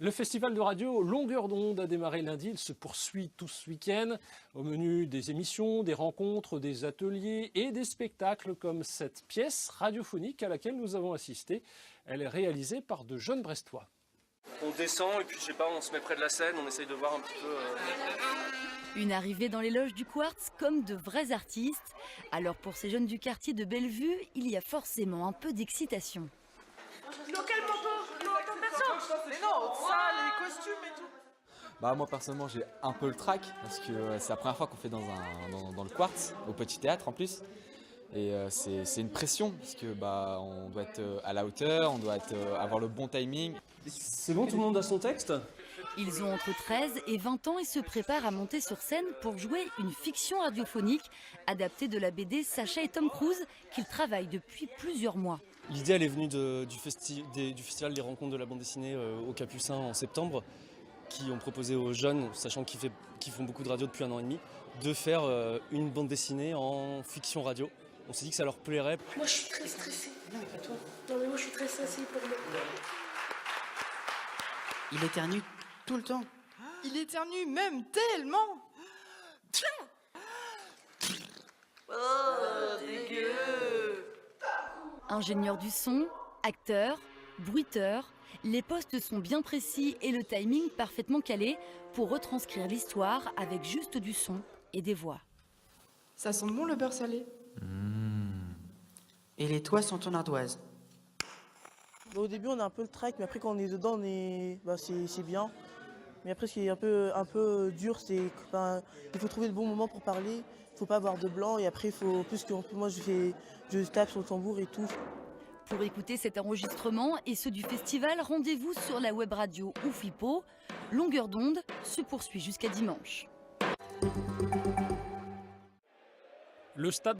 Le festival de radio Longueur d'onde a démarré lundi, il se poursuit tout ce week-end. Au menu des émissions, des rencontres, des ateliers et des spectacles comme cette pièce radiophonique à laquelle nous avons assisté. Elle est réalisée par de jeunes Brestois. On descend et puis je sais pas, on se met près de la scène, on essaye de voir un petit peu. Une arrivée dans les loges du Quartz comme de vrais artistes. Alors pour ces jeunes du quartier de Bellevue, il y a forcément un peu d'excitation. Localement pas, non, personne. Mais non, ça, les costumes et tout. Moi personnellement j'ai un peu le trac parce que c'est la première fois qu'on fait dans le Quartz, au Petit Théâtre en plus. Et c'est une pression parce que on doit être à la hauteur, on doit avoir le bon timing. C'est bon, tout le monde a son texte? Ils ont entre 13 et 20 ans et se préparent à monter sur scène pour jouer une fiction radiophonique adaptée de la BD Sacha et Tom Cruise qu'ils travaillent depuis plusieurs mois. L'idée, elle est venue du festival des rencontres de la bande dessinée au Capucin en septembre, qui ont proposé aux jeunes, sachant qu'ils font beaucoup de radio depuis 1 an et demi, de faire une bande dessinée en fiction radio. On s'est dit que ça leur plairait. Moi, je suis très stressée. Non, mais pas toi. Non, mais moi, je suis très stressée pour le... Il éternue tout le temps. Il éternue même tellement. Oh, dégueu. Ingénieur du son, acteur, bruiteur, les postes sont bien précis et le timing parfaitement calé pour retranscrire l'histoire avec juste du son et des voix. Ça sent bon le beurre salé. Et les toits sont en ardoise. Au début, on a un peu le trac, mais après, quand on est dedans, c'est bien. Mais après, ce qui est un peu dur, c'est qu'il faut trouver le bon moment pour parler. Il ne faut pas avoir de blanc. Et après, il faut plus que moi, je tape sur le tambour et tout. Pour écouter cet enregistrement et ceux du festival, rendez-vous sur la web radio Oufipo. Longueur d'onde se poursuit jusqu'à dimanche. Le stade